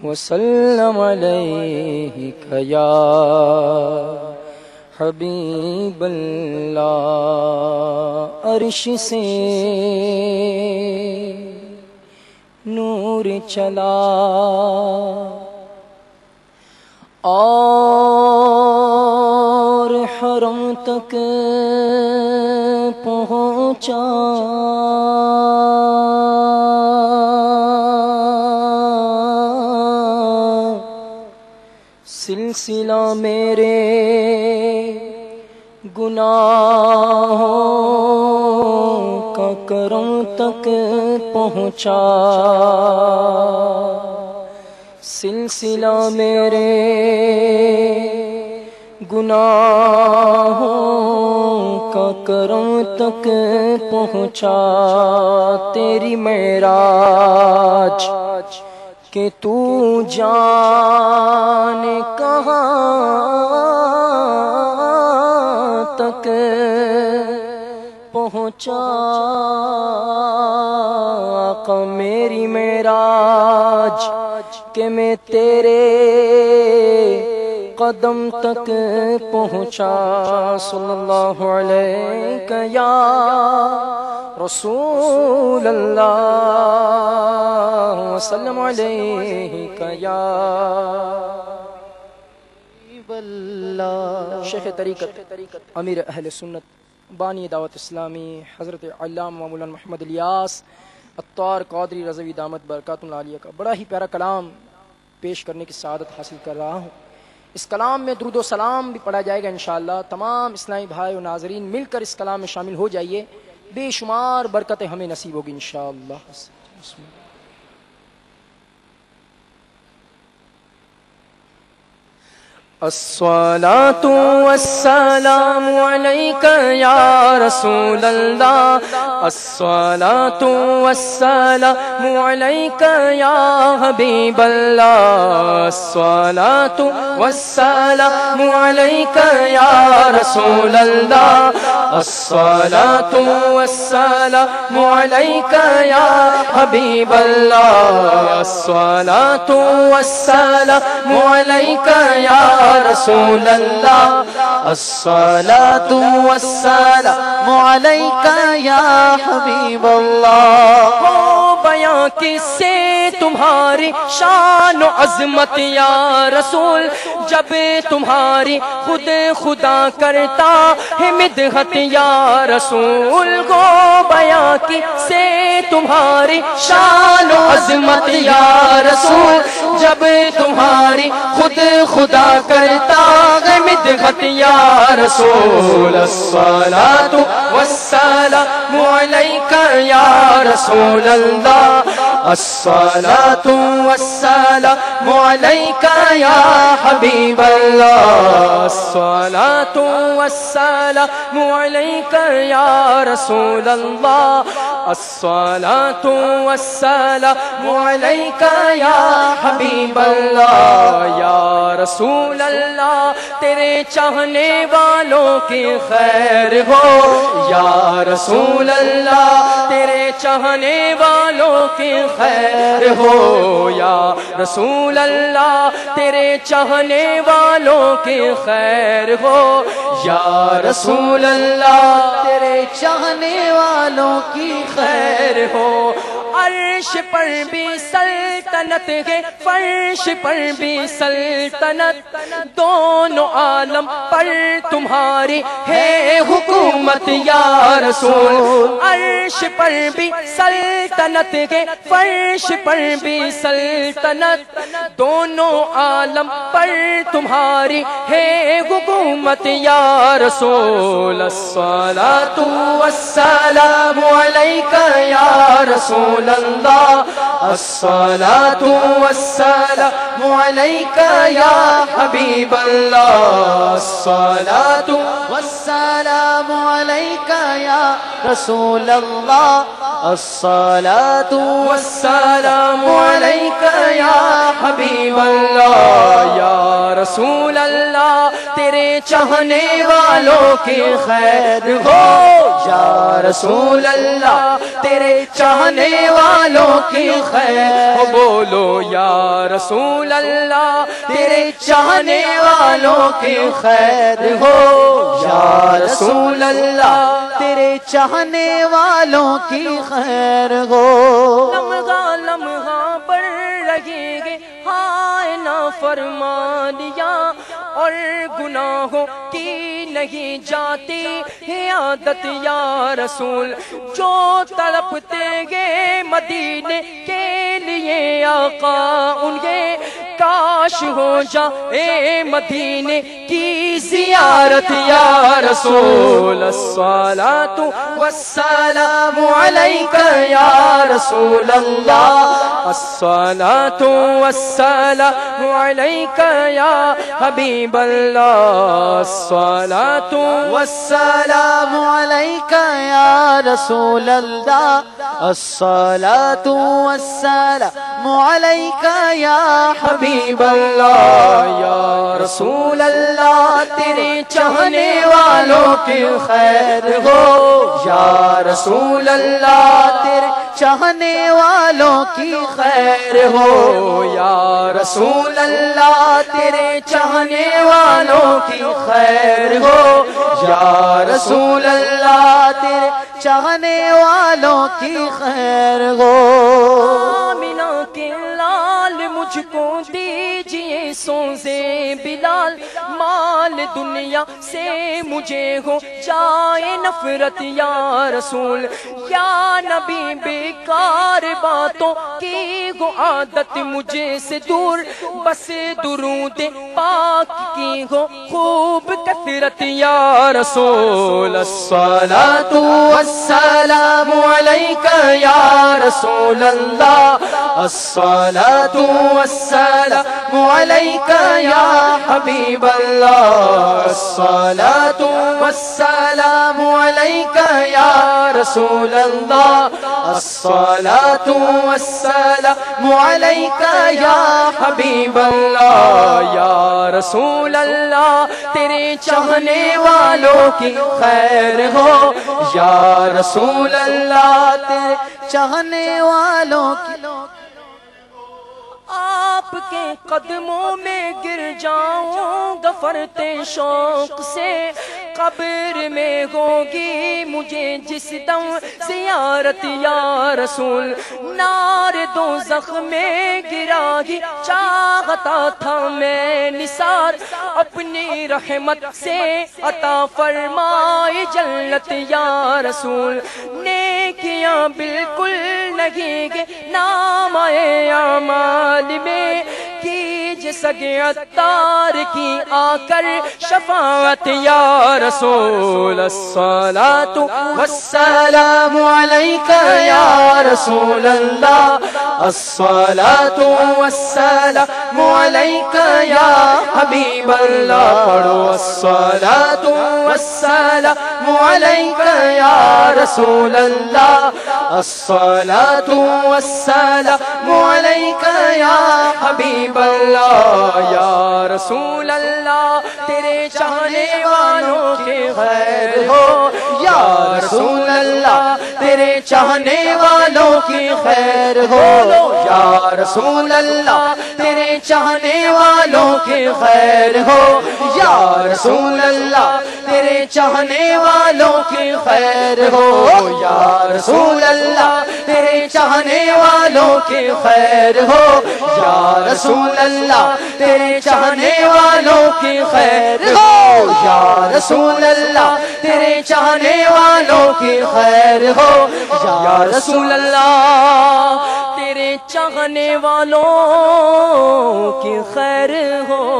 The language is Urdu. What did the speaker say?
وسلم علیک یا حبیب اللہ۔ عرش سے نور چلا اور حرم تک پہنچا، سلسلہ میرے گناہوں کا کرم تک پہنچا، سلسلہ میرے گناہوں کا کرم تک پہنچا۔ تیری معراج کہ تو جانے کہاں تک پہنچا، آقا میری معراج کہ میں تیرے قدم تک پہنچا۔ صلی اللہ علیہ یا رسول اللہ، وسلم علیہ یا حبیب اللہ۔ شیخ طریقت امیر اہل سنت بانی دعوت اسلامی حضرت علامہ مولانا محمد الیاس عطار قادری رضوی دامت برکاتہ العالیہ کا بڑا ہی پیارا کلام پیش کرنے کی سعادت حاصل کر رہا ہوں۔ اس کلام میں درود و سلام بھی پڑھا جائے گا انشاءاللہ۔ تمام اسلامی بھائی و ناظرین مل کر اس کلام میں شامل ہو جائیے، بے شمار برکتیں ہمیں نصیب ہوگی انشاءاللہ۔ بسم اللہ۔ الصلاة والسلام عليك يا رسول الله، الصلاة والسلام عليك يا حبيب الله، الصلاة والسلام عليك يا رسول الله، الصلاة والسلام عليك يا حبيب الله، الصلاة والسلام عليك يا رسول اللہ، الصلاة والسلام علیک یا حبیب اللہ۔ بیاں کس سے تمہاری شان و عظمت یا رسول، جب تمہاری خود خدا کرتا ہے مدحت یا رسول، گو بیاں کس سے تمہاری شان و عظمت یا رسول، جب تمہاری خود خدا کرتا ہے مدحت یا رسول، الصلاة والسلام علیک یا رسول اللہ، الصلاة والسلام علیک یا حبیب اللہ، الصلاة والسلام علیک یا رسول اللہ، الصلاة والسلام علیک یا حبیب اللہ۔ یا رسول اللہ تیرے چاہنے والوں کی خیر ہو، یا رسول اللہ تیرے چاہنے والوں کی خیر ہو، یا رسول اللہ تیرے چاہنے والوں کی خیر ہو، یا رسول اللہ تیرے چاہنے والوں کی خیر ہو۔ عرش پر بھی سلطنت ہے، فرش پر بھی سلطنت، دونوں عالم پر تمہاری ہے حکومت یا رسول، عرش پر بھی سلطنت ہے، فرش پر بھی سلطنت، دونوں عالم پر تمہاری ہے حکومت یا رسول، الصلاة والسلام علیک یا رسول اللہ، الصلاة والسلام علیک یا حبیب اللہ، الصلاة والسلام علیک یا رسول اللہ، الصلاة والسلام علیک یا حبیب اللہ۔ یا رسول اللہ تیرے چاہنے والوں کی خیر ہو یا رسول اللہ، تیرے چاہنے والوں کی خیر ہو، بولو یا رسول اللہ، تیرے چاہنے والوں کی خیر ہو یا رسول اللہ، تیرے چاہنے والوں کی خیر ہو۔ لمحہ لمحہ بڑھ رہے گے ہائے نافرمانیاں، اور گناہوں کی نہیں جاتی ہے عادت یا رسول، جو تڑپتے گے مدینے کے لیے آقا انہیں، کاش ہو جائے مدینے کی زیارت یا رسول، الصلاۃ والسلام علیک یا رسول اللہ، الصلاۃ والسلام علیک یا حبیب اللہ، الصلاۃ والسلام علیک یا رسول اللہ، الصلاۃ والسلام علیک یا حبیب اللہ، یا رسول اللہ، تیرے چاہنے والوں کی خیر ہو یا رسول اللہ، تیرے چاہنے والوں کی خیر ہو یا رسول اللہ، تیرے چاہنے والوں کی خیر ہو یا رسول اللہ، تیرے چاہنے والوں کی خیر ہو۔ آمینہ کے لال مجھ کو دیجئے سوزے بلال، مال دنیا سے مجھے ہو جائے نفرت یا رسول، یا نبی بیکار باتوں کی ہو عادت مجھے سے دور، بس درود پاک کی ہو خوب کثرت یا رسول، الصلاۃ والسلام علیک یا رسول اللہ، الصلاۃ والسلام علیک یا حبیب اللہ، الصلاۃ والسلام علیک یا رسول اللہ، الصلاۃ والسلام علیک یا حبیب اللہ، یا رسول اللہ، تیرے چاہنے والوں کی خیر ہو یا رسول اللہ، تیرے چاہنے والوں کی، آپ کے قدموں میں گر جاؤں گا فرتے شوق سے، قبر میں ہوگی مجھے جس دم زیارت یا رسول، نار دوزخ میں گرا ہی چاہتا تھا میں نثار، اپنی رحمت سے عطا فرمائے جنت یا رسول، نیکیاں بالکل نہیں گے نام اعمال میں، کیجئے سگے عطار کی آ کر شفاعت یا رسول، الصلاۃ والسلام علیک یا رسول اللہ، الصلاۃ والسلام علیک یا حبیب اللہ، پڑھو الصلاۃ والسلام علیک یا رسول اللہ، الصلاۃ والسلام علیک یا حبیب اللہ، یا رسول اللہ، تیرے چاہنے والوں کی خیر ہو یا رسول اللہ، تیرے چاہنے والوں کی خیر ہو یا رسول اللہ، تیرے چاہنے والوں کی خیر ہو یا رسول اللہ، تیرے چاہنے والوں کی خیر ہو یا رسول اللہ، تیرے چاہنے والوں کی خیر ہو یا رسول اللہ، تیرے چاہنے والوں کی خیر ہو یا رسول اللہ، تیرے چاہنے والوں کی خیر ہو یا رسول اللہ، تیرے چاہنے والوں کی خیر ہو۔